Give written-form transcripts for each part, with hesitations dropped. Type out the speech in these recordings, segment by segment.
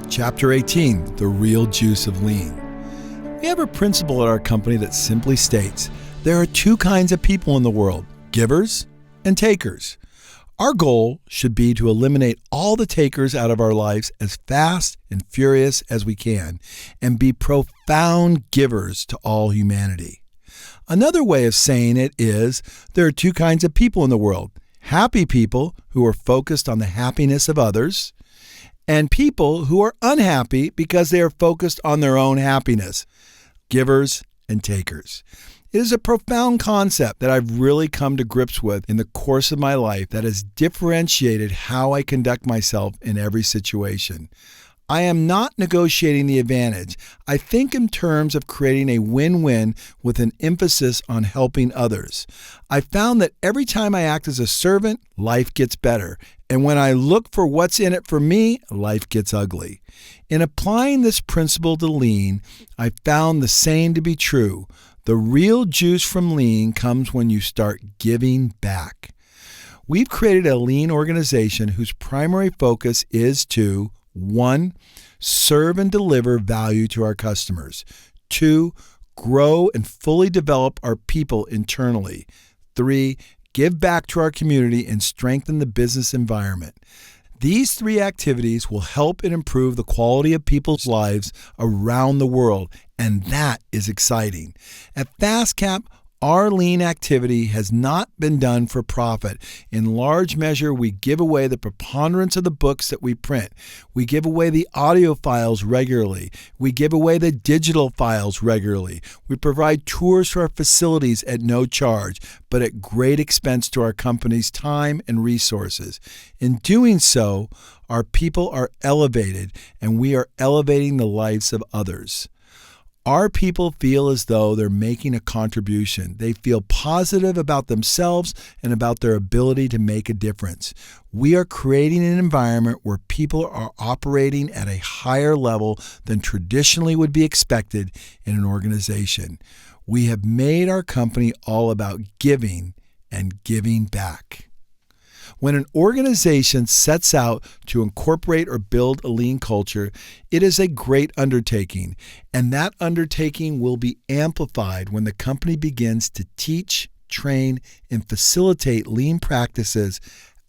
Chapter 18, The Real Juice of Lean. We have a principle at our company that simply states, there are two kinds of people in the world, givers and takers. Our goal should be to eliminate all the takers out of our lives as fast and furious as we can, and be profound givers to all humanity. Another way of saying it is, there are two kinds of people in the world, happy people who are focused on the happiness of others, and people who are unhappy because they are focused on their own happiness, givers and takers. It is a profound concept that I've really come to grips with in the course of my life that has differentiated how I conduct myself in every situation. I am not negotiating the advantage. I think in terms of creating a win-win with an emphasis on helping others. I found that every time I act as a servant, life gets better. And when I look for what's in it for me, life gets ugly. In applying this principle to lean, I found the saying to be true. The real juice from lean comes when you start giving back. We've created a lean organization whose primary focus is to 1. Serve and deliver value to our customers. 2. Grow and fully develop our people internally. 3. Give back to our community and strengthen the business environment. These 3 activities will help and improve the quality of people's lives around the world, and that is exciting. At FastCap, our lean activity has not been done for profit. In large measure, we give away the preponderance of the books that we print. We give away the audio files regularly. We give away the digital files regularly. We provide tours to our facilities at no charge, but at great expense to our company's time and resources. In doing so, our people are elevated, and we are elevating the lives of others. Our people feel as though they're making a contribution. They feel positive about themselves and about their ability to make a difference. We are creating an environment where people are operating at a higher level than traditionally would be expected in an organization. We have made our company all about giving and giving back. When an organization sets out to incorporate or build a lean culture, it is a great undertaking, and that undertaking will be amplified when the company begins to teach, train, and facilitate lean practices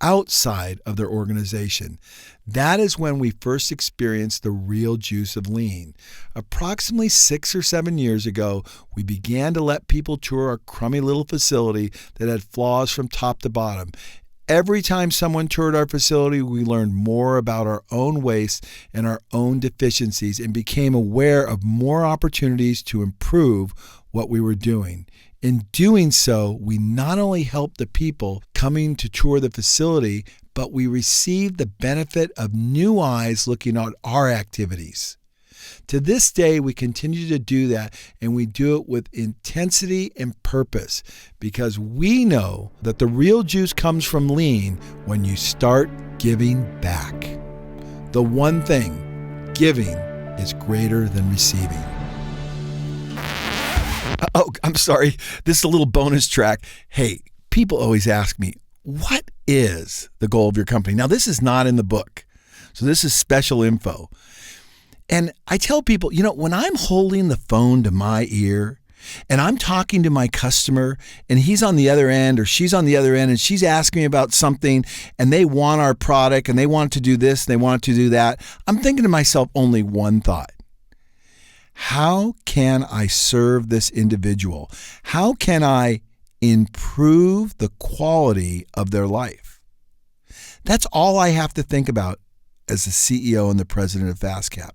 outside of their organization. That is when we first experienced the real juice of lean. Approximately 6 or 7 years ago, we began to let people tour our crummy little facility that had flaws from top to bottom. Every time someone toured our facility, we learned more about our own waste and our own deficiencies and became aware of more opportunities to improve what we were doing. In doing so, we not only helped the people coming to tour the facility, but we received the benefit of new eyes looking at our activities. To this day, we continue to do that, and we do it with intensity and purpose because we know that the real juice comes from lean when you start giving back. The one thing, giving is greater than receiving. Oh, I'm sorry. This is a little bonus track. Hey, people always ask me, what is the goal of your company? Now, this is not in the book, so this is special info. And I tell people, when I'm holding the phone to my ear and I'm talking to my customer and he's on the other end or she's on the other end and she's asking me about something and they want our product and they want to do this, and they want to do that, I'm thinking to myself only one thought. How can I serve this individual? How can I improve the quality of their life? That's all I have to think about as the CEO and the president of FastCap.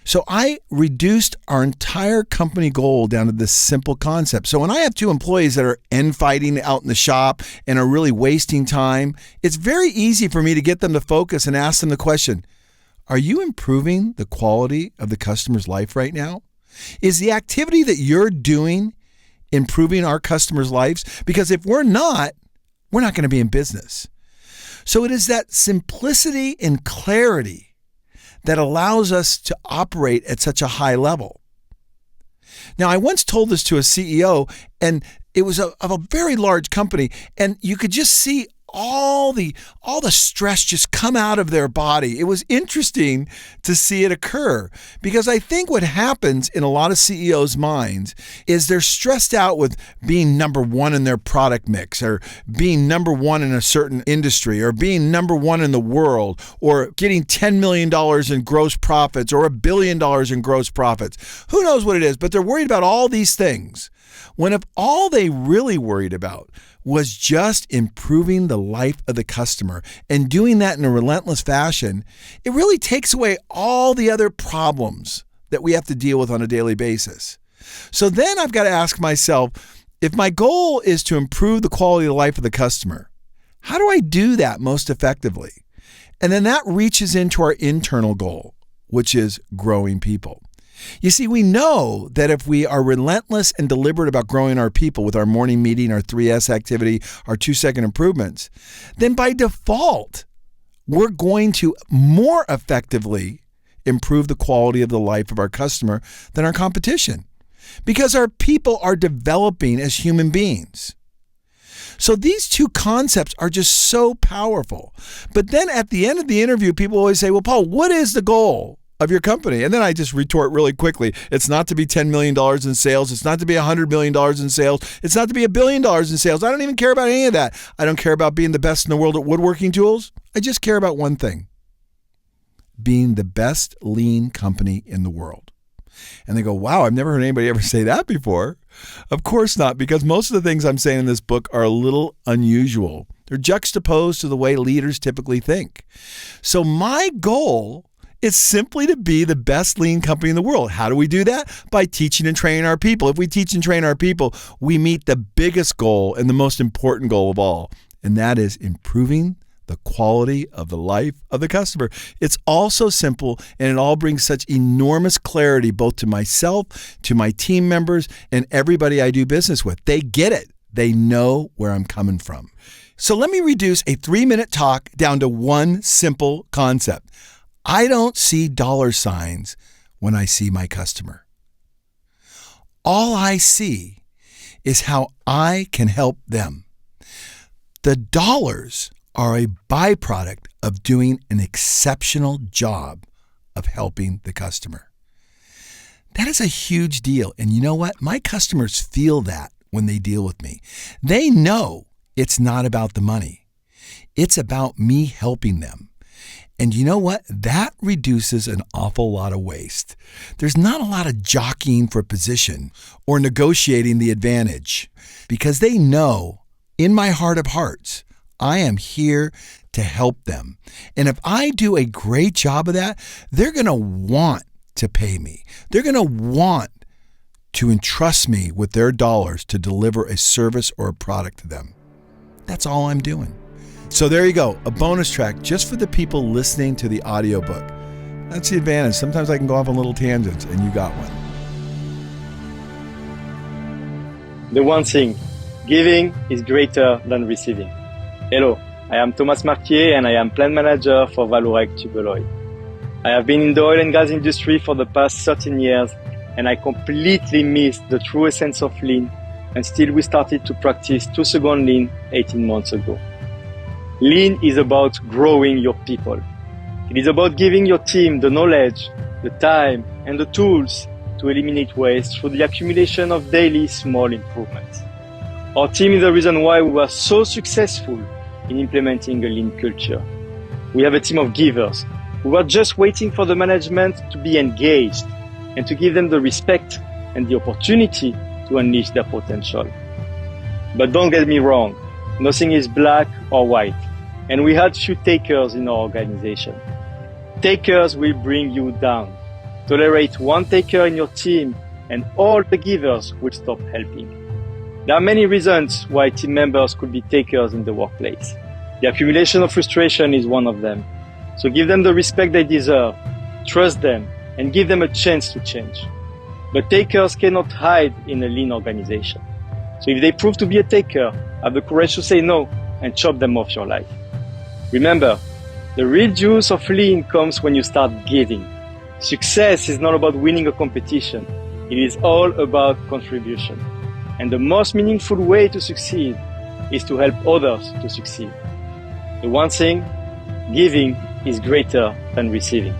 So I reduced our entire company goal down to this simple concept. So when I have 2 employees that are fighting out in the shop and are really wasting time, it's very easy for me to get them to focus and ask them the question, are you improving the quality of the customer's life right now? Is the activity that you're doing improving our customers' lives? Because if we're not going to be in business. So it is that simplicity and clarity that allows us to operate at such a high level. Now, I once told this to a CEO, and it was of a very large company, and you could just see all the stress just come out of their body. It was interesting to see it occur, because I think what happens in a lot of CEOs' minds is they're stressed out with being number one in their product mix, or being number one in a certain industry, or being number one in the world, or getting $10 million in gross profits, or $1 billion in gross profits. Who knows what it is, but they're worried about all these things. When if all they really worried about was just improving the life of the customer and doing that in a relentless fashion, it really takes away all the other problems that we have to deal with on a daily basis. So then I've got to ask myself, if my goal is to improve the quality of life of the customer, how do I do that most effectively? And then that reaches into our internal goal, which is growing people. You see, we know that if we are relentless and deliberate about growing our people with our morning meeting, our 3S activity, our 2-second improvements, then by default, we're going to more effectively improve the quality of the life of our customer than our competition, because our people are developing as human beings. So these two concepts are just so powerful. But then at the end of the interview, people always say, well, Paul, what is the goal of your company? And then I just retort really quickly. It's not to be $10 million in sales. It's not to be $100 million in sales. It's not to be $1 billion in sales. I don't even care about any of that. I don't care about being the best in the world at woodworking tools. I just care about one thing: being the best lean company in the world. And they go, wow, I've never heard anybody ever say that before. Of course not, because most of the things I'm saying in this book are a little unusual. They're juxtaposed to the way leaders typically think. So my goal is simply to be the best lean company in the world. How do we do that? By teaching and training our people. If we teach and train our people, we meet the biggest goal and the most important goal of all, and that is improving the quality of the life of the customer. It's all so simple, and it all brings such enormous clarity both to myself, to my team members, and everybody I do business with. They get it. They know where I'm coming from. So let me reduce a 3-minute talk down to one simple concept. I don't see dollar signs when I see my customer. All I see is how I can help them. The dollars are a byproduct of doing an exceptional job of helping the customer. That is a huge deal. And you know what? My customers feel that when they deal with me. They know it's not about the money. It's about me helping them. And you know what? That reduces an awful lot of waste. There's not a lot of jockeying for position or negotiating the advantage, because they know in my heart of hearts, I am here to help them. And if I do a great job of that, they're going to want to pay me. They're going to want to entrust me with their dollars to deliver a service or a product to them. That's all I'm doing. So there you go, a bonus track just for the people listening to the audiobook. That's the advantage. Sometimes I can go off on little tangents, and you got one. The one thing, giving is greater than receiving. Hello, I am Thomas Marquier, and I am plant manager for Vallourec Tubeloy. I have been in the oil and gas industry for the past 13 years, and I completely missed the true essence of lean, and still we started to practice 2-second lean 18 months ago. Lean is about growing your people. It is about giving your team the knowledge, the time, and the tools to eliminate waste through the accumulation of daily small improvements. Our team is the reason why we were so successful in implementing a lean culture. We have a team of givers who are just waiting for the management to be engaged and to give them the respect and the opportunity to unleash their potential. But don't get me wrong, nothing is black or white, and we had few takers in our organization. Takers will bring you down. Tolerate one taker in your team and all the givers will stop helping. There are many reasons why team members could be takers in the workplace. The accumulation of frustration is one of them. So give them the respect they deserve, trust them, and give them a chance to change. But takers cannot hide in a lean organization. So if they prove to be a taker, have the courage to say no and chop them off your life. Remember, the real juice of lean comes when you start giving. Success is not about winning a competition. It is all about contribution. And the most meaningful way to succeed is to help others to succeed. The one thing, giving is greater than receiving.